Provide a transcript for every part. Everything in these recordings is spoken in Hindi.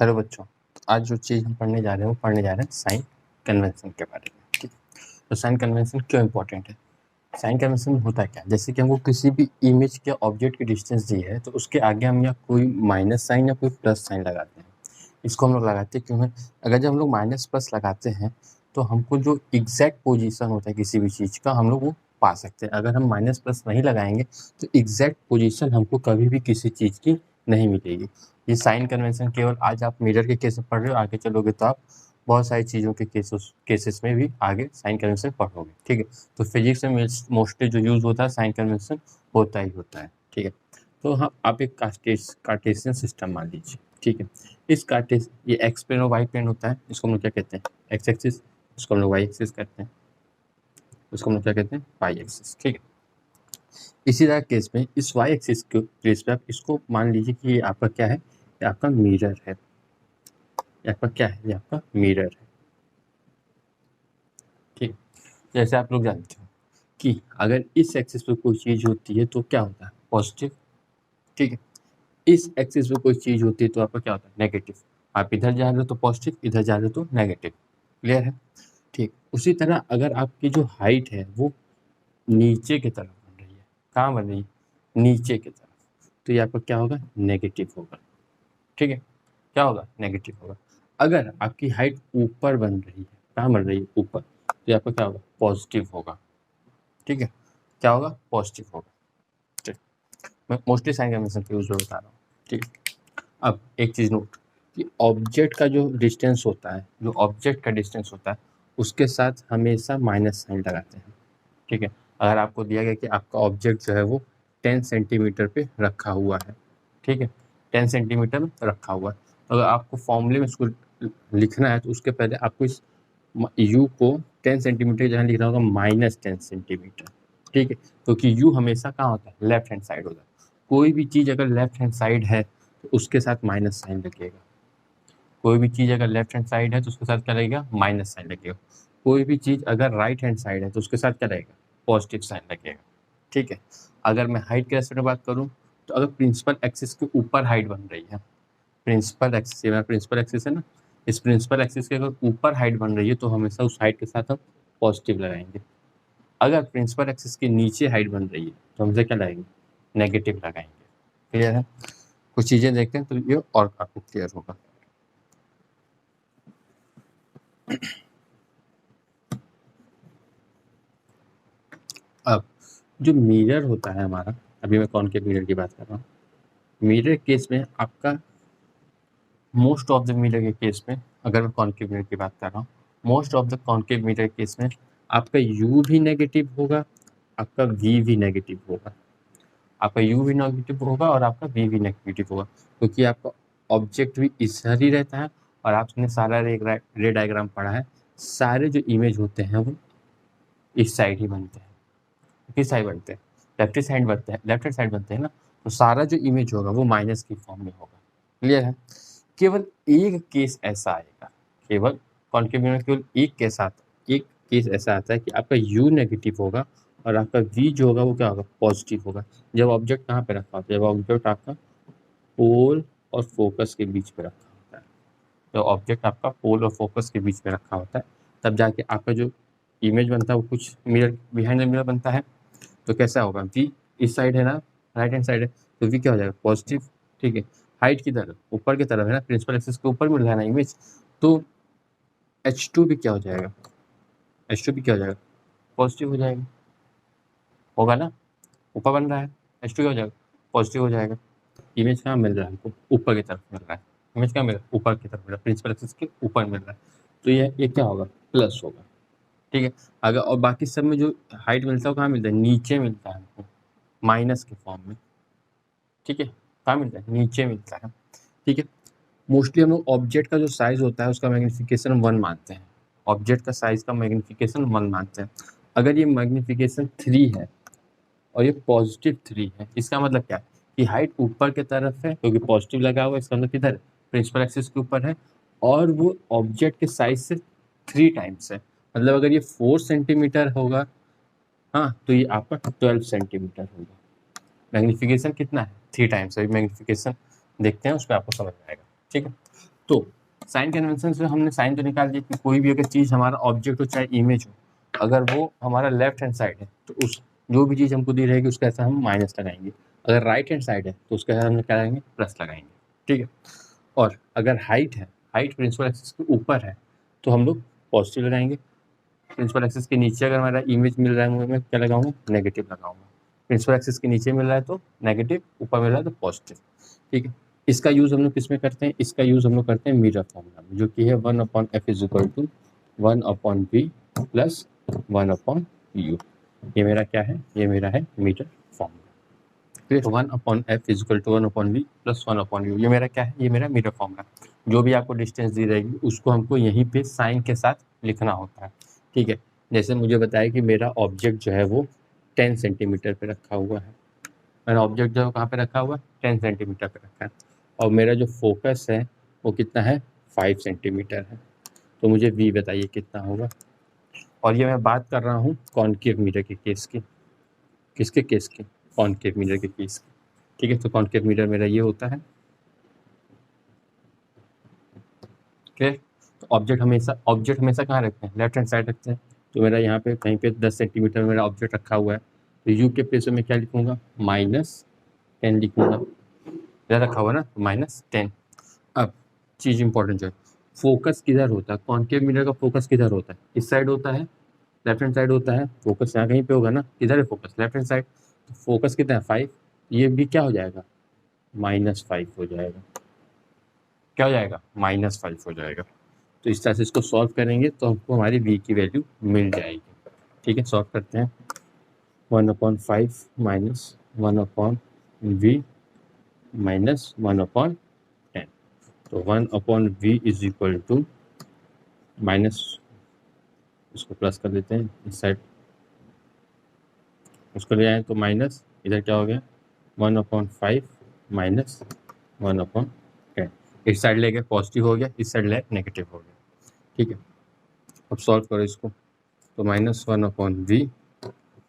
हेलो बच्चों, आज जो चीज़ हम पढ़ने जा रहे हैं वो पढ़ने जा रहे हैं साइन कन्वेंशन के बारे में। ठीक है, तो साइन कन्वेंशन क्यों इंपॉर्टेंट है? साइन कन्वेंशन होता है क्या? जैसे कि हमको किसी भी इमेज के ऑब्जेक्ट की डिस्टेंस दी है तो उसके आगे हम या कोई माइनस साइन या कोई प्लस साइन लगाते हैं। इसको हम लोग लगाते हैं क्यों है? अगर जब हम लोग माइनस प्लस लगाते हैं तो हमको जो एग्जैक्ट पोजीशन होता है किसी भी चीज़ का हम लोग वो पा सकते हैं। अगर हम माइनस प्लस नहीं लगाएंगे तो एग्जैक्ट पोजीशन हमको कभी भी किसी चीज़ की नहीं मिलेगी। ये साइन कन्वेंशन केवल आज आप मिरर के केस में पढ़ रहे हो, आगे चलोगे तो आप बहुत सारी चीज़ों के केसेस में भी आगे साइन कन्वेंशन पढ़ोगे। ठीक है, तो फिजिक्स में मोस्टली जो यूज़ होता है साइन कन्वेंशन होता ही होता है। ठीक है, तो हाँ, आप एक कार्टेशियन सिस्टम मान लीजिए। ठीक है, इस कार्टेस ये एक्स प्लेन और वाई प्लेन होता है, इसको हम लोग क्या कहते हैं? X axis. इसको हम लोग वाई एक्सिस कहते हैं, इसको हम लोग क्या कहते हैं? Y axis. ठीक है, इसी तरह केस में इस वाई एक्सिस के केस पे आप इसको मान लीजिए कि ये आपका क्या है? ये आपका मिरर है। ये आपका क्या है? ये आपका मिरर है। ठीक, जैसे आप लोग जानते हो कि अगर इस एक्सिस पे कोई चीज़ होती है तो क्या होता है? पॉजिटिव। ठीक है, इस एक्सिस पे कोई चीज़ होती है तो आपका क्या होता है? नेगेटिव। आप इधर जा रहे हो तो पॉजिटिव, इधर जा रहे हो तो नेगेटिव। क्लियर है? ठीक, उसी तरह अगर आपकी जो हाइट है वो नीचे की तरफ बन रही है, कहाँ बन रही है? नीचे की तरफ, तो ये आपका क्या होगा? नेगेटिव होगा। ठीक है, क्या होगा? नेगेटिव होगा। अगर आपकी हाइट ऊपर बन रही है, कहाँ बन रही है? ऊपर, तो ये आपका क्या होगा? पॉजिटिव होगा। ठीक है, क्या होगा? पॉजिटिव होगा। ठीक, मैं मोस्टली साइन कन्वेंशन के यूज बता रहा हूँ। ठीक, अब एक चीज़ नोट कि ऑब्जेक्ट का जो डिस्टेंस होता है, जो ऑब्जेक्ट का डिस्टेंस होता है उसके साथ हमेशा माइनस साइन लगाते हैं। ठीक है, अगर आपको दिया गया कि आपका ऑब्जेक्ट जो है वो 10 सेंटीमीटर पे रखा हुआ है। ठीक है, 10 सेंटीमीटर में रखा हुआ है, तो अगर आपको फॉर्मूले में इसको लिखना है तो उसके पहले आपको इस यू को 10 सेंटीमीटर जहाँ लिखना होगा -10 सेंटीमीटर। ठीक है, क्योंकि यू हमेशा कहाँ होता है? लेफ्ट हैंड साइड होता है। कोई भी चीज़ अगर लेफ्ट हैंड साइड है तो उसके साथ माइनस साइन लगेगा। कोई भी चीज़ अगर लेफ्ट हैंड साइड है तो उसके साथ क्या लगेगा? माइनस साइन लगेगा। कोई भी चीज़ अगर राइट हैंड साइड है तो उसके साथ क्या लगेगा? पॉजिटिव साइन लगेगा। ठीक है, अगर मैं हाइट के रेस्पेक्ट में बात करूँ तो अगर प्रिंसिपल एक्सिस के ऊपर हाइट बन रही है, प्रिंसिपल एक्सिस, ये मेरा प्रिंसिपल एक्सिस है ना, इस प्रिंसिपल एक्सिस के अगर ऊपर हाइट बन रही है तो हमेशा उस हाइट के साथ हम पॉजिटिव लगाएंगे। अगर प्रिंसिपल एक्सिस के नीचे हाइट बन रही है तो हमसे क्या लगाएंगे? नेगेटिव लगाएंगे। क्लियर है? कुछ चीज़ें देखते हैं तो ये और काफ़ी क्लियर होगा। अब जो मिरर होता है हमारा, अभी मैं कॉनकेव मिरर की बात कर रहा हूँ। मिरर केस में आपका मोस्ट ऑफ द मिरर के केस में, अगर मैं कॉनकेव मिरर की बात कर रहा हूँ, most of the concave mirror case में आपका यू भी नेगेटिव होगा, आपका वी भी नेगेटिव होगा। आपका यू भी नेगेटिव होगा और आपका वी भी नेगेटिव होगा, क्योंकि आपका ऑब्जेक्ट भी इधर ही रहता है और आपने सारा रे डायग्राम पढ़ा है। सारे जो इमेज होते हैं वो इस साइड ही बनते हैं। किस साइड बनते हैं? लेफ्ट साइड बनते हैं, लेफ्ट हैंड साइड बनते हैं ना, तो सारा जो इमेज होगा वो माइनस की फॉर्म में होगा। क्लियर है? केवल एक केस ऐसा आएगा, केवल कॉनकेव मिरर केवल एक केस ऐसा आता है कि आपका यू नेगेटिव होगा और आपका वी जो होगा वो क्या होगा? पॉजिटिव होगा। जब ऑब्जेक्ट कहाँ पे रखा होता है? जब ऑब्जेक्ट आपका पोल और फोकस के बीच में रखा होता है, जब ऑब्जेक्ट आपका पोल और फोकस के बीच में रखा होता है तब जाके आपका जो इमेज बनता है वो कुछ मिरर बिहाइंड द मिरर बनता है। तो कैसा होगा? वी इस साइड है ना, राइट हैंड साइड है, तो वी क्या हो जाएगा? पॉजिटिव। ठीक है, हाइट की तरफ, ऊपर की तरफ है ना, प्रिंसिपल एक्सिस के ऊपर मिल रहा है ना इमेज, तो H2 भी क्या हो जाएगा? H2 भी क्या हो जाएगा? पॉजिटिव हो जाएगा। होगा ना, ऊपर बन रहा है, H2 क्या हो जाएगा? पॉजिटिव हो जाएगा। इमेज कहाँ मिल रहा है हमको? ऊपर की तरफ मिल रहा है। इमेज कहाँ मिल रहा है? ऊपर की तरफ मिल रहा है, प्रिंसिपल एक्सिस के ऊपर मिल रहा है, तो ये क्या होगा? प्लस होगा। ठीक है, अगर और बाकी सब में जो हाइट मिलता है वो कहाँ मिलता है? नीचे मिलता है हमको, माइनस के फॉर्म में। ठीक है, कहाँ मिलता है? नीचे मिलता है। ठीक है, मोस्टली हम लोग ऑब्जेक्ट का जो साइज होता है उसका मैग्नीफिकेशन 1 मानते हैं। ऑब्जेक्ट का साइज का मैग्नीफिकेशन 1 मानते हैं। अगर ये मैग्नीफिकेशन 3 है और ये पॉजिटिव 3 है, इसका मतलब क्या है? कि हाइट ऊपर की तरफ है क्योंकि पॉजिटिव लगा हुआ है, इसका मतलब किधर? प्रिंसिपल एक्सिस के ऊपर है, और वो ऑब्जेक्ट के साइज से 3 टाइम्स है। मतलब अगर ये 4 सेंटीमीटर होगा, हाँ, तो ये आपका 12 सेंटीमीटर होगा। मैग्नीफिकेशन कितना है? 3 टाइम्स है। मैग्नीफिकेशन देखते हैं, उस पर आपको समझ में आएगा। ठीक है, तो साइन कन्वेंशन से हमने साइन तो निकाल दिया कि कोई भी अगर चीज़ हमारा ऑब्जेक्ट हो चाहे इमेज हो, अगर वो हमारा लेफ्ट हैंड साइड है तो उस जो भी चीज़ हमको दी रहेगी उसका ऐसा हम माइनस लगाएंगे, अगर राइट हैंड साइड है तो उसका हम क्या लगाएंगे, प्लस लगाएंगे। ठीक है, और अगर हाइट है, हाइट प्रिंसिपल एक्सिस के ऊपर है तो हम लोग पॉजिटिव लगाएंगे, प्रिंसिपल एक्सिस के नीचे अगर हमारा इमेज मिल रहा है मैं क्या लगाऊंगा, नेगेटिव लगाऊंगा। प्रिंसिपल एक्सिस के नीचे मिल रहा है तो नेगेटिव, ऊपर मिल रहा है तो पॉजिटिव। ठीक है, इसका यूज़ हम लोग किस में करते हैं, इसका यूज़ हम लोग करते हैं मिरर फॉर्मूला में, जो कि है 1/f is equal to 1/v plus 1/u। ये मेरा क्या है, ये मेरा है मीटर फॉर्मूला। फिर 1/f is equal to 1/v plus 1/u, ये मेरा क्या है, ये मेरा मीटर फॉर्मूला। जो भी आपको डिस्टेंस दी रहेगी उसको हमको यहीं पे साइन के साथ लिखना होता है। ठीक है, जैसे मुझे बताया कि मेरा ऑब्जेक्ट जो है वो 10 सेंटीमीटर पे रखा हुआ है, मेरा ऑब्जेक्ट जो है कहाँ पे रखा हुआ है, 10 सेंटीमीटर पे रखा है, और मेरा जो फोकस है वो कितना है, 5 सेंटीमीटर है। तो मुझे v बताइए कितना होगा। और ये मैं बात कर रहा हूँ कॉनकेव मिरर के केस की, किसके केस की, कॉनकेव मिरर के केस की। ठीक है, तो कॉनकेव मिरर मेरा ये होता है। ठीक, तो ऑब्जेक्ट हमेशा कहाँ रखते हैं, लेफ्ट हैंड साइड रखते हैं। तो मेरा यहाँ पे कहीं पे 10 सेंटीमीटर मेरा ऑब्जेक्ट रखा हुआ है, तो u के प्लेस में क्या लिखूंगा, -10 लिखूंगा, रखा हुआ ना, -10। अब चीज़ इंपॉर्टेंट जो है, फोकस किधर होता है, कॉनकेव मिरर का फोकस किधर होता है, इस साइड होता है, लेफ्ट हैंड साइड होता है, फोकस यहाँ कहीं पे होगा ना, किधर है फोकस, लेफ्ट हैंड साइड। तो फोकस कितना है, 5, ये भी क्या हो जाएगा, -5 हो जाएगा। क्या हो जाएगा, -5 हो जाएगा। तो इस तरह से इसको सॉल्व करेंगे तो हमको हमारी v की वैल्यू मिल जाएगी। ठीक है, सॉल्व करते हैं। 1/5 माइनस 1/v माइनस 1/10, तो 1/v is equal to minus, इसको प्लस कर देते हैं इस साइड, उसको ले आए तो माइनस, इधर क्या हो गया 1/5 माइनस 1/10, इस साइड ले गए पॉजिटिव हो गया, इस साइड ले नेगेटिव हो गया। ठीक है, अब सॉल्व करो इसको, तो -1/v,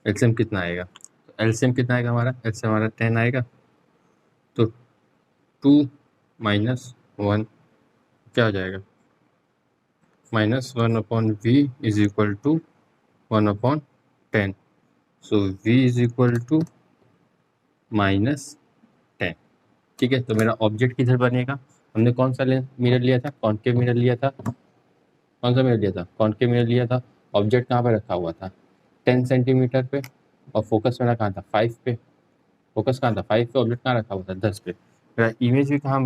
एलसीएम कितना आएगा, तो एलसीएम कितना आएगा हमारा, एलसीएम हमारा 10 आएगा, तो 2 माइनस 1 क्या हो जाएगा, -1/v is equal to 1/10, so v is equal to -10। ठीक है, तो मेरा ऑब्जेक्ट किधर बनेगा, हमने कौन सा मिरर लिया था, कॉनकेव मिरर लिया था, कौन सा मिरर लिया था, कॉनकेव मिरर लिया था। ऑब्जेक्ट कहाँ पर रखा हुआ था, 10 सेंटीमीटर पे, और फोकस मेरा कहाँ था, 5 पे, फोकस कहाँ था 5 पे, ऑब्जेक्ट कहाँ रखा हुआ था 10 पे। मेरा इमेज भी कहाँ,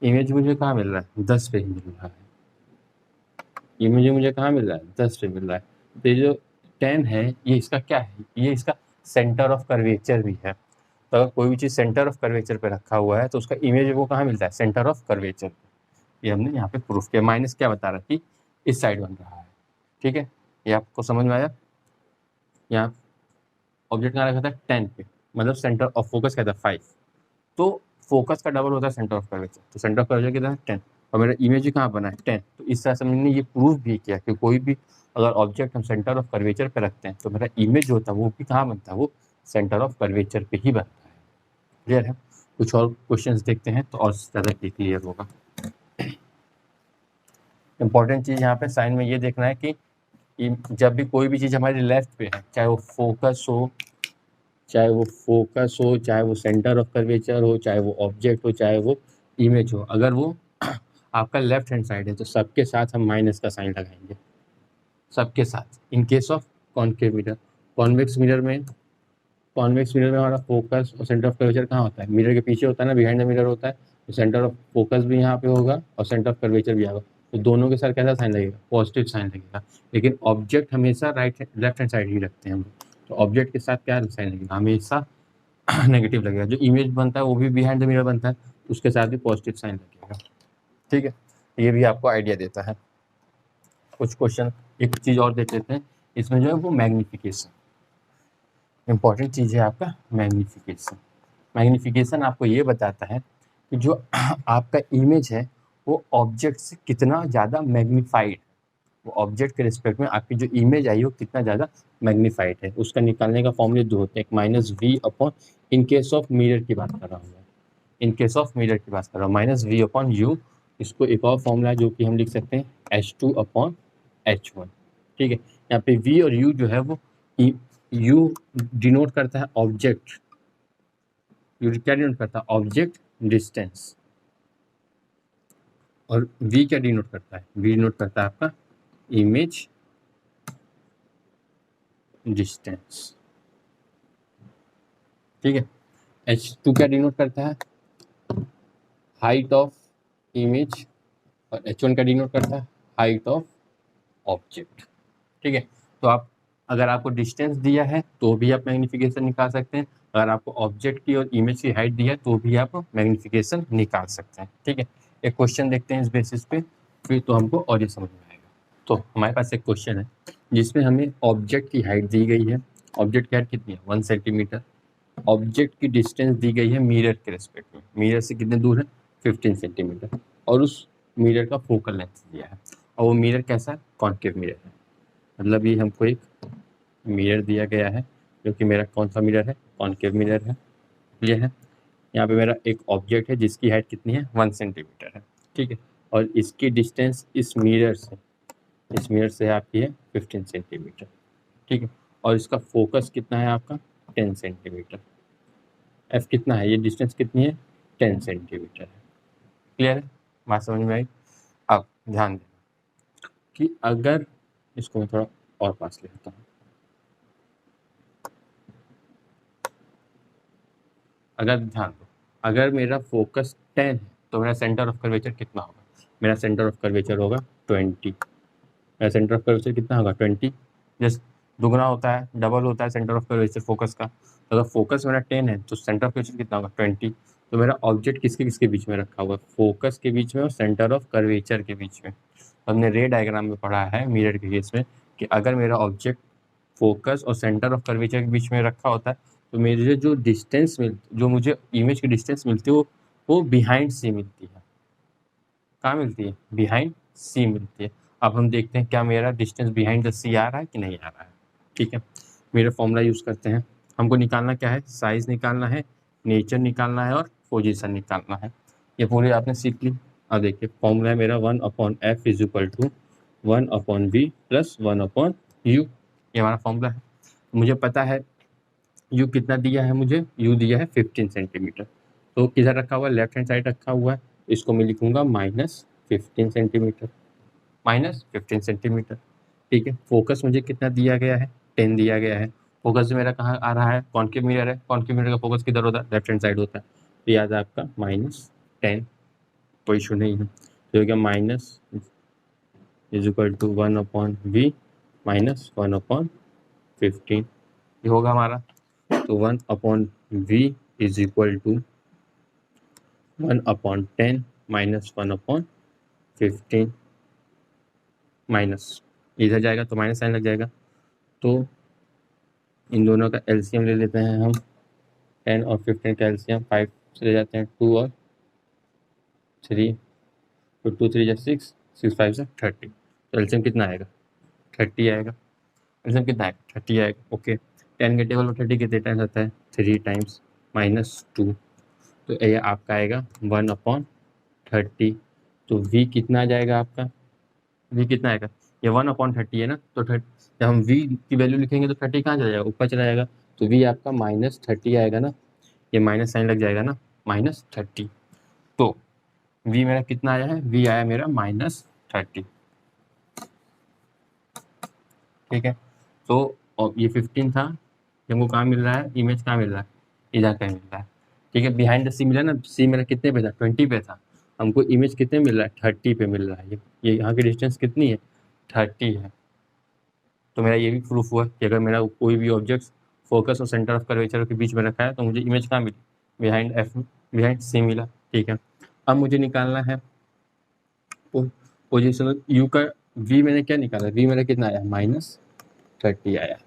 इमेज मुझे कहाँ मिल रहा है, 10 पे ही मिल रहा है, इमेज मुझे कहाँ मिल रहा है, 10 पे मिल रहा है। तो ये जो 10 है ये इसका क्या है, ये इसका सेंटर ऑफ कर्वेचर भी है। तो अगर कोई भी चीज़ सेंटर ऑफ कर्वेचर पे रखा हुआ है तो उसका इमेज वो कहाँ मिलता है, सेंटर ऑफ कर्वेचर। ये हमने यहाँ पे प्रूफ किया। माइनस क्या बता रहा कि इस साइड बन रहा है। ठीक है, ये आपको समझ में आया। यहाँ ऑब्जेक्ट कहाँ रखा था, 10 पे, मतलब सेंटर ऑफ फोकस क्या था 5, तो फोकस का डबल होता है सेंटर ऑफ कर्वेचर, तो सेंटर ऑफ कर्वेचर कितना है 10, और मेरा इमेज भी कहाँ बना है 10। तो इस तरह से हमने ये प्रूफ भी किया कि कोई भी अगर ऑब्जेक्ट हम सेंटर ऑफ कर्वेचर पे रखते हैं तो मेरा इमेज जो होता है वो भी कहाँ बनता है, वो सेंटर ऑफ कर्वेचर पे ही बनता है। क्लियर है, कुछ और क्वेश्चंस देखते हैं तो और ज़्यादा क्लियर होगा। इंपॉर्टेंट चीज़ यहाँ पे साइन में ये देखना है कि जब भी कोई भी चीज़ हमारी लेफ्ट पे है, चाहे वो फोकस हो, चाहे वो सेंटर ऑफ कर्वेचर हो, चाहे वो ऑब्जेक्ट हो, चाहे वो इमेज हो, अगर वो आपका लेफ्ट हैंड साइड है तो सबके साथ हम माइनस का साइन लगाएंगे, सबके साथ। In case of concave mirror, convex mirror में हमारा फोकस और सेंटर ऑफ कर्वेचर कहाँ होता है, मिरर के पीछे होता है ना, बिहाइंड द मिरर होता है, तो सेंटर ऑफ फोकस भी यहाँ पे होगा और सेंटर ऑफ कर्वेचर भी होगा, तो दोनों के साथ कैसा साइन लगेगा, पॉजिटिव साइन लगेगा। लेकिन ऑब्जेक्ट हमेशा लेफ्ट हैंड साइड ही रखते हैं हम, तो ऑब्जेक्ट के साथ क्या साइन लगेगा, हमेशा नेगेटिव लगेगा। जो इमेज बनता है वो भी बिहाइंड द मिरर बनता है, उसके साथ भी पॉजिटिव साइन लगेगा। ठीक है, ये भी आपको आइडिया देता है। कुछ क्वेश्चन, एक चीज़ और देख लेते हैं इसमें, जो है वो मैग्नीफिकेशन, इंपॉर्टेंट चीज़ है आपका मैग्नीफिकेशन। मैग्नीफिकेशन आपको ये बताता है कि जो आपका इमेज है वो ऑब्जेक्ट से कितना ज़्यादा मैग्नीफाइड, वो ऑब्जेक्ट के रिस्पेक्ट में आपकी जो इमेज आई हो कितना ज़्यादा मैग्नीफाइड है। उसका निकालने का फॉर्मूले दो होते हैं, एक -v/, in case of mirror की बात कर रहा हूँ मैं, इन केस ऑफ मिरर की बात कर रहा हूँ, -v/u इसको एक और फॉर्मूला है जो कि हम लिख सकते हैं H2/H1, ठीक है। यहाँ पे V और U जो है वो U डिनोट करता है ऑब्जेक्ट, यू क्या डिनोट करता है ऑब्जेक्ट डिस्टेंस, और V क्या डिनोट करता है, V डिनोट करता है आपका इमेज डिस्टेंस, ठीक है। H2 क्या डिनोट करता है हाइट ऑफ इमेज, और H1 क्या डिनोट करता है हाइट ऑफ ऑब्जेक्ट, ठीक है। तो आप अगर आपको डिस्टेंस दिया है तो भी आप मैग्नीफिकेशन निकाल सकते हैं, अगर आपको ऑब्जेक्ट की और इमेज की हाइट दिया है तो भी आप मैग्नीफिकेशन निकाल सकते हैं, ठीक है। एक क्वेश्चन देखते हैं इस बेसिस पे, फिर तो हमको और ये समझ में आएगा। तो हमारे पास एक क्वेश्चन है जिसमें हमें ऑब्जेक्ट की हाइट दी गई है, ऑब्जेक्ट की हाइट कितनी है 1 सेंटीमीटर, ऑब्जेक्ट की डिस्टेंस दी गई है मिरर के रेस्पेक्ट में, मिरर से कितने दूर है 15 सेंटीमीटर, और उस मिरर का फोकल लेंथ दिया है, और वो मिरर कैसा है कॉन्केव मिरर है। मतलब ये हमको एक मिरर दिया गया है जो कि मेरा कौन सा मिरर है कॉन्केव मिरर है, ये है। यहाँ पे मेरा एक ऑब्जेक्ट है जिसकी हाइट कितनी है 1 सेंटीमीटर है, ठीक है, और इसकी डिस्टेंस इस मिरर से आपकी है 15 सेंटीमीटर, ठीक है, और इसका फोकस कितना है आपका 10 सेंटीमीटर, एफ कितना है, ये डिस्टेंस कितनी है 10 सेंटीमीटर है। क्लियर है, बात समझ में आई। अब ध्यान देना कि अगर इसको मैं थोड़ा और पास ले लेता हूँ, अगर ध्यान दो, अगर मेरा फोकस 10 है तो मेरा सेंटर ऑफ कर्वेचर कितना होगा, मेरा सेंटर ऑफ कर्वेचर होगा 20, मेरा सेंटर ऑफ कर्वेचर कितना होगा 20, जस्ट दुगना होता है डबल होता है सेंटर ऑफ कर्वेचर फोकस का, तो अगर फोकस मेरा 10 है तो सेंटर ऑफ कर्वेचर कितना होगा 20, तो मेरा ऑब्जेक्ट किसके किसके बीच में रखा हुआ है फोकस के बीच में और सेंटर ऑफ कर्वेचर के बीच में। हमने रे डायग्राम में पढ़ा है मिरर के केस में कि अगर मेरा ऑब्जेक्ट फोकस और सेंटर ऑफ कर्वेचर के बीच में रखा होता है तो मेरे जो डिस्टेंस जो मुझे इमेज की डिस्टेंस मिलती है वो बिहाइंड सी मिलती है, कहाँ मिलती है बिहाइंड सी मिलती है। अब हम देखते हैं क्या मेरा डिस्टेंस बिहाइंड द सी आ रहा है कि नहीं आ रहा है, ठीक है। मेरा फॉर्मूला यूज़ करते हैं, हमको निकालना क्या है साइज निकालना है, नेचर निकालना है और पोजीशन निकालना है, ये पूरी आपने सीख ली। अब देखिए फॉर्मूला है मेरा 1/f is equal to 1/v plus 1/u, ये हमारा फॉर्मूला है। मुझे पता है यू कितना दिया है, मुझे यू दिया है 15 सेंटीमीटर, तो किधर रखा हुआ है लेफ्ट हैंड साइड रखा हुआ है, इसको मैं लिखूंगा -15 सेंटीमीटर, -15 सेंटीमीटर, ठीक है। फोकस मुझे कितना दिया गया है 10 दिया गया है, फोकस मेरा कहाँ आ रहा है कॉन्केव मिरर है, कॉन्केव मिरर का फोकस किधर होता है लेफ्ट हैंड साइड होता है, तो याद है आपका -10, कोई इशू नहीं है, तो हो गया minus is equal to 1/v minus 1/15, ये होगा हमारा। तो 1/v is equal to 1/10 minus 1/15 minus, इधर जाएगा तो माइनस साइन लग जाएगा, तो इन दोनों का एलसीएम ले लेते हैं हम, 10 और 15 का एलसीएम 5 से ले जाते हैं 2 और 3, तो 2 3 6, 6 5 से 30, तो एलसीएम कितना आएगा 30 आएगा, एलसीएम कितना आएगा 30 आएगा, ओके। 10 के टेबल में 30 कितने टाइम्स आता है 3 टाइम्स -2, तो ये आपका आएगा 1/30, तो v कितना आ जाएगा आपका, v कितना आएगा, ये 1/30 है ना, तो जब हम v की वैल्यू लिखेंगे तो 30 कहाँ चला जाएगा ऊपर चला जाएगा, तो v आपका -30 आएगा ना, ये माइनस साइन लग जाएगा ना -30, तो v मेरा कितना आया है, v आया मेरा -30, ठीक है। तो ये 15 था, हमको कहाँ मिल रहा है इमेज कहाँ मिल रहा है इधर कहीं मिल रहा है, ठीक है। बिहाइंड द सी मिला ना, सी मेरा कितने पे था 20 पे था, हमको इमेज कितने मिल रहा है 30 पे मिल रहा है, ये यहाँ की डिस्टेंस कितनी है 30 है, तो मेरा ये भी प्रूफ हुआ कि अगर मेरा कोई भी ऑब्जेक्ट फोकस और सेंटर ऑफ कर्वेचर के बीच में रखा है तो मुझे इमेज कहाँ मिली बिहाइंड सी मिला, ठीक है। अब मुझे निकालना है पोजिशनल यू का, वी मैंने क्या निकाला, वी मेरा कितना आया -30 आया,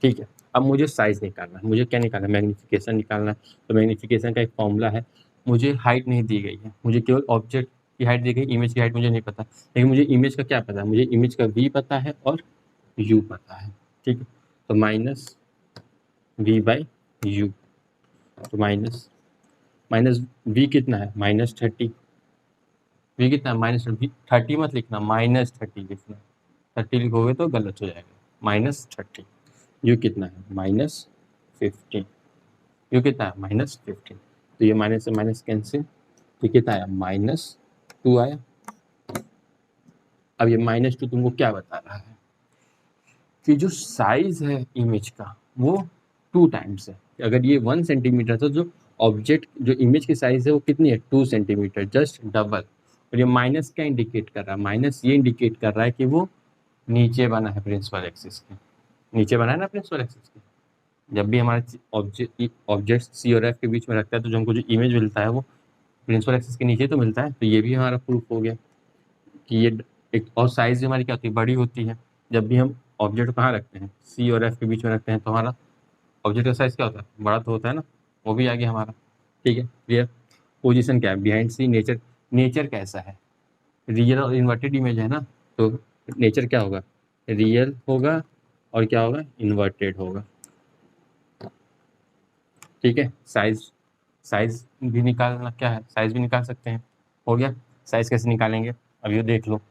ठीक है। अब मुझे साइज निकालना है, मुझे क्या निकालना है मैग्नीफिकेशन निकालना है, तो मैग्नीफिकेशन का एक फॉर्मूला है, मुझे हाइट नहीं दी गई है, मुझे केवल ऑब्जेक्ट की हाइट दी गई, इमेज की हाइट मुझे नहीं पता, लेकिन मुझे इमेज का क्या पता है, मुझे इमेज का v पता है और u पता है, ठीक है। तो -v/u, तो माइनस वी कितना है -30, वी कितना है -30 मत लिखना, -30 लिखना, 30 लिखोगे तो गलत हो जाएगा, -30। यू कितना है -15, यू कितना है -15, तो ये माइनस से माइनस कैंसिल, तो कितना आया -2 आया। अब ये -2 तुमको क्या बता रहा है कि जो साइज है इमेज का वो 2 टाइम्स है। अगर ये 1 सेंटीमीटर था, जो ऑब्जेक्ट जो इमेज की साइज है वो कितनी है 2 सेंटीमीटर, जस्ट डबल। और ये माइनस क्या इंडिकेट कर रहा है, माइनस ये इंडिकेट कर रहा है कि वो नीचे बना है प्रिंसिपल एक्सिस के, नीचे बना है ना प्रिंसिपल एक्सिस के। जब भी हमारा ऑब्जेक्ट सी और एफ के बीच में रखता है तो जो हमको जो इमेज मिलता है वो प्रिंसिपल एक्सिस के नीचे तो मिलता है। तो ये भी हमारा प्रूफ हो गया कि ये एक, और साइज भी हमारी क्या होती है, बड़ी होती है। जब भी हम ऑब्जेक्ट कहाँ रखते हैं, सी और एफ के बीच में रखते हैं, तो हमारा ऑब्जेक्ट का साइज क्या होता है, बड़ा तो होता है ना, वो भी आ गया हमारा। ठीक है, क्लियर। पोजीशन क्या है बिहाइंड सी, नेचर, नेचर कैसा है, रियल और इन्वर्टेड इमेज है ना, तो नेचर क्या होगा, रियल होगा और क्या होगा, इन्वर्टेड होगा। ठीक है, साइज, साइज भी निकालना क्या है, साइज भी निकाल सकते हैं। हो गया, साइज कैसे निकालेंगे अब ये देख लो।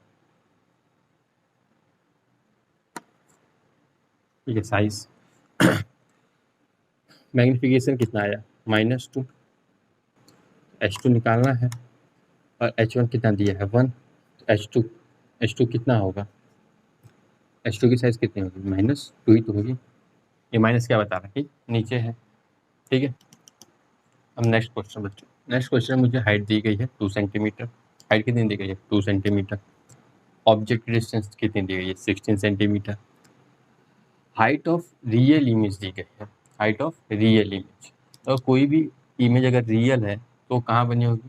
ठीक है, साइज मैग्निफिकेशन कितना आया -2, H2 निकालना है और H1 कितना दिया है 1, H2, H2 कितना होगा, H2 की साइज कितनी होगी -2 ही तो होगी। ये माइनस क्या बता रहा है कि नीचे है। ठीक है, अब नेक्स्ट क्वेश्चन बच्चों, नेक्स्ट क्वेश्चन मुझे हाइट दी गई है 2 सेंटीमीटर, हाइट कितनी दी गई है 2 सेंटीमीटर, ऑब्जेक्ट की डिस्टेंस कितनी दी गई है 16 centimetre, height of real image दी गई है, हाइट ऑफ रियल इमेज। तो कोई भी इमेज अगर रियल है तो कहाँ बनी होगी,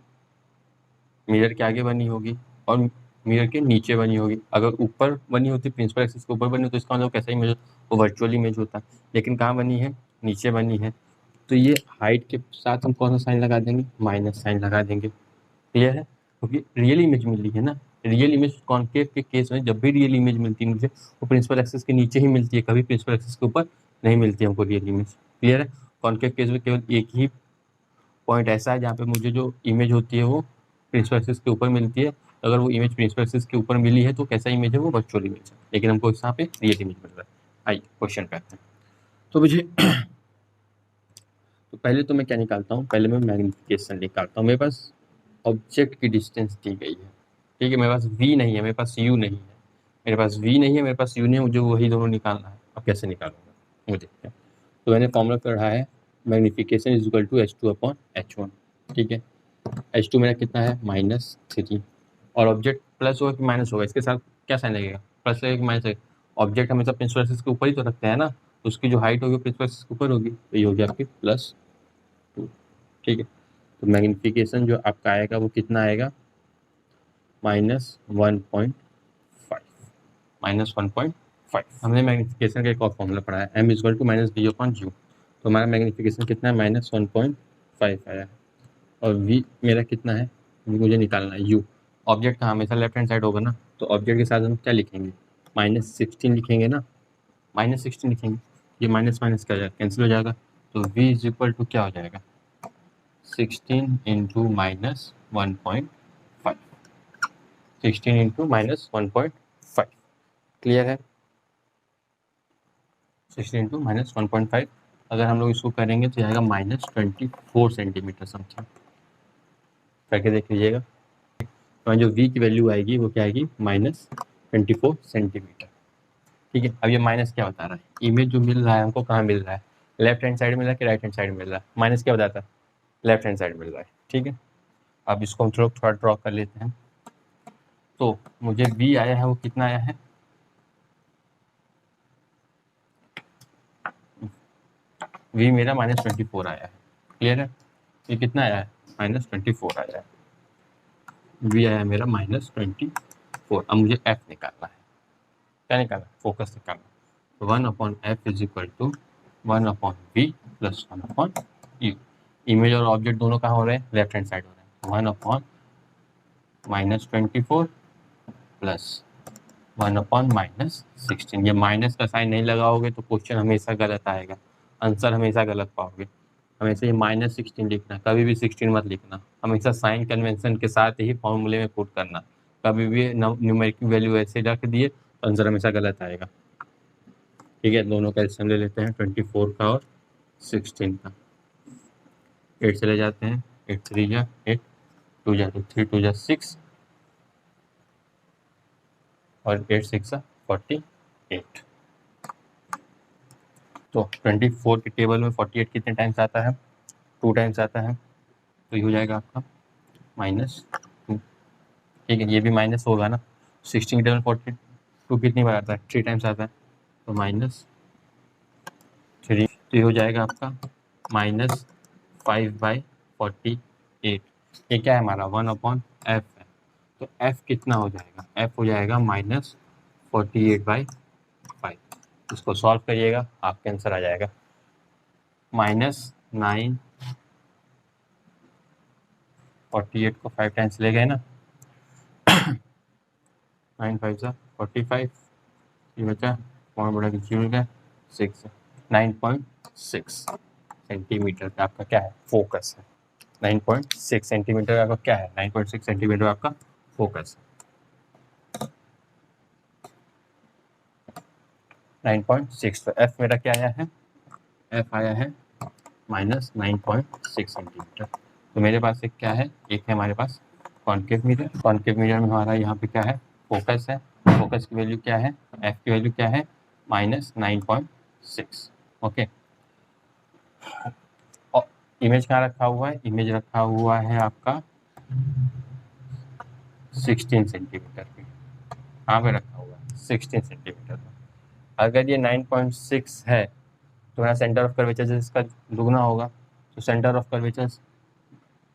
मिरर के आगे बनी होगी और मिरर के नीचे बनी होगी। अगर ऊपर बनी होती, प्रिंसिपल एक्सिस के ऊपर बनी होती, तो इसका मतलब कैसा इमेज होता, वो वर्चुअल इमेज होता। लेकिन कहाँ बनी है, नीचे बनी है, तो ये हाइट के साथ हम कौन सा साइन लगा देंगे, माइनस साइन लगा देंगे। क्लियर है, क्योंकि रियल इमेज मिली है ना, रियल इमेज कॉन्केव के केस में जब भी रियल इमेज मिलती है मुझे, वो प्रिंसिपल एक्सिस के नीचे ही मिलती है, कभी प्रिंसिपल एक्सिस के ऊपर नहीं मिलती है हमको रियल इमेज। क्लियर है, कॉन्केव केस में केवल एक ही पॉइंट ऐसा है जहाँ पे मुझे जो इमेज होती है वो प्रिंसिपल एक्सिस के ऊपर मिलती है। अगर वो इमेज प्रिंसिपल एक्सिस के ऊपर मिली है तो कैसा इमेज है, वो वर्चुअल इमेज है, लेकिन हमको यहाँ पे रियल इमेज मिल रहा है। आइए क्वेश्चन पे आते हैं। तो मुझे तो पहले तो मैं क्या निकालता हूँ, पहले मैं मैग्निफिकेशन निकालता हूँ। मेरे पास ऑब्जेक्ट की डिस्टेंस दी गई है, ठीक है, मेरे पास v नहीं है, मेरे पास u नहीं है, मेरे पास v नहीं है, मेरे पास u नहीं है, मुझे वही दोनों निकालना है। अब कैसे निकालूंगा वो देखते हैं। तो मैंने फॉर्मूला पढ़ा है, magnification is equal to H2/H1। ठीक है, H2 मेरा कितना है -3, और ऑब्जेक्ट प्लस होगा कि माइनस होगा, इसके साथ क्या साइन लगेगा, प्लस लगेगा कि माइनस लगेगा। ऑब्जेक्ट हमेशा प्रिंसिपल एक्सिस के ऊपर ही तो रखते हैं ना, तो उसकी जो हाइट होगी प्रिंसिपल एक्सिस के ऊपर होगी, तो ये होगी आपकी +2। ठीक है, तो मैग्निफिकेशन जो आपका आएगा वो कितना आएगा -1.5, -1.5। हमने मैग्निफिकेशन का एक और फॉर्मूला पढ़ा है, m इक्वल टू -v/u। तो हमारा मैग्निफिकेशन कितना है -1.5 आया है, और v मेरा कितना है, v मुझे निकालना है u। ऑब्जेक्ट का हमेशा लेफ्ट हैंड साइड होगा ना, तो ऑब्जेक्ट के साथ हम क्या लिखेंगे, -16 लिखेंगे ना, -16 लिखेंगे। ये माइनस माइनस क्या हो जाएगा, कैंसिल हो जाएगा, तो v इज इक्वल टू क्या हो जाएगा 16 इंटू -1.5, 16 इंटू -1.5। क्लियर है, 16 इंटू -1.5। अगर हम लोग इसको करेंगे तो आएगा -24 सेंटीमीटर समथिंग, करके देख लीजिएगा। तो जो v की वैल्यू आएगी वो क्या आएगी -24 सेंटीमीटर। ठीक है, अब ये माइनस क्या बता रहा है, इमेज जो मिल रहा है हमको कहाँ मिल रहा है, लेफ्ट हैंड साइड मिल रहा है कि राइट हैंड साइड मिल रहा है, माइनस क्या बताता है, लेफ्ट हैंड साइड मिल रहा है। ठीक है, अब इसको हम थोड़ा ड्रॉ कर लेते हैं। तो मुझे v आया है वो कितना आया है, v मेरा -24 आया है। क्लियर है, ये कितना आया है -24 आया है, v आया मेरा -24। अब मुझे f निकालना है, क्या निकालना है, फोकस निकालना। 1/f is equal to 1/v plus 1/u। Image और ऑब्जेक्ट दोनों कहाँ हो रहे हैं, लेफ्ट हैंड साइड हो रहे हैं। 1/-24 प्लस 1/-16। ये माइनस का साइन नहीं लगाओगे तो क्वेश्चन हमेशा गलत आएगा, आंसर हमेशा गलत पाओगे। हमेशा ये -16 लिखना, कभी भी 16 मत लिखना, हमेशा साइन कन्वेंशन के साथ ही फॉर्मूले में पुट करना। कभी भी न्यूमेरिक वैल्यू ऐसे रख दिए तो आंसर हमेशा गलत आएगा। ठीक है, दोनों का एल्सियम ले लेते हैं, 24 का और 16 का। 8 चले जाते हैं, 8 3 जा 8, 2 जा 3 2 जा 6 और 8 6 48। तो 24 के टेबल में 48 कितने टाइम्स आता है? 2 टाइम्स आता है, तो ये हो जाएगा आपका -2। ठीक है, ये भी माइनस होगा ना। 16 के टेबल 42 कितनी बार आता है? 3 टाइम्स आता है, तो -3। तो ये हो जाएगा आपका -5/48। ये क्या है हमारा? 1/f है। तो f कितना हो जाएगा? f हो जाएगा -48/5। इसको सॉल्व करिएगा, आपका आंसर आ जाएगा -9। 48 को 5 टाइम्स ले गए ना, 9 5 जा 45, ये बचा पॉइंट बड़ा क्यों गया 6, 9.6 सेंटीमीटर का आपका क्या है? फोकस है। 9.6 सेंटीमीटर आपका क्या है? 9.6 सेंटीमीटर आपका फोकस है। 9.6। तो एफ मेरा क्या आया है? एफ आया है -9.6 सेंटीमीटर। तो मेरे पास एक क्या है? एक है हमारे पास कॉन्केव मिरर। कॉन्केव मिरर में हमारा यहाँ पे क्या है? फोकस है। फोकस की वैल्यू क्या है? एफ की वैल्यू क्या है? -9.6। ओके, और इमेज कहाँ रखा हुआ है? इमेज रखा हुआ है आपका 16 सेंटीमीटर पे। कहाँ पे रखा हुआ है? 16 सेंटीमीटर पे। अगर ये 9.6 है तो यहाँ सेंटर ऑफ कर्वेचर इसका दुगना होगा, तो सेंटर ऑफ कर्वेचर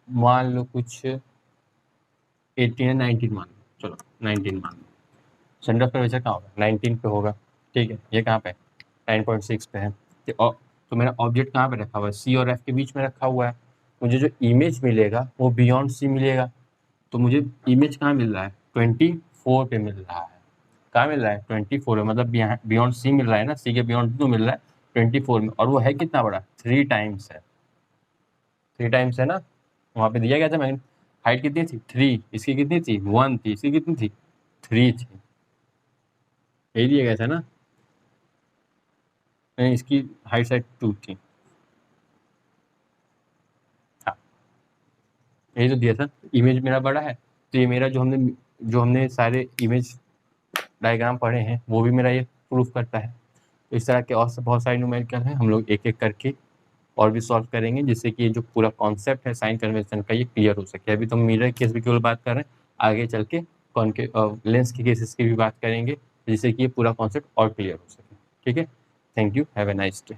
मान लो कुछ 18 या 19 मान लो, चलो 19 मान लो। सेंटर ऑफ कर्वेचर कहाँ होगा? 19 पे होगा। ठीक है, ये कहाँ पे? 9.6 पे है। तो मेरा ऑब्जेक्ट कहाँ पे रखा हुआ है? सी और एफ के बीच में रखा हुआ है। मुझे जो इमेज मिलेगा वो बियॉन्ड सी मिलेगा। तो मुझे इमेज कहाँ मिल रहा है? 24 पे मिल रहा है। कहाँ मिल रहा है? 24 में, मतलब बियॉन्ड सी मिल रहा है ना, सी के बियॉन्ड 2 मिल रहा है 24 में, और वो है कितना बड़ा? 3 टाइम्स है। 3 टाइम्स है ना, वहाँ पे दिया गया था। मैंने हाइट कितनी थी? 3, इसकी कितनी थी? 1 थी, इसकी कितनी थी? 3 थी। यही दिया गया था ना? नहीं, इसकी हाइट साइड 2 थी। हाँ, यही तो दिया था। इमेज मेरा बड़ा है, तो ये मेरा जो हमने सारे इमेज डायग्राम पढ़े हैं वो भी मेरा ये प्रूफ करता है। तो इस तरह के और बहुत सारे न्यूमेरिकल हैं, हम लोग एक एक करके और भी सॉल्व करेंगे, जिससे कि ये जो पूरा कॉन्सेप्ट है साइन कन्वेंशन का ये क्लियर हो सके। अभी तो मिरर केस भी केवल बात कर रहे हैं, आगे चल के लेंस के केसेस की भी बात करेंगे, जिससे कि ये पूरा कॉन्सेप्ट और क्लियर हो सके। ठीक है, thank you, have a nice day.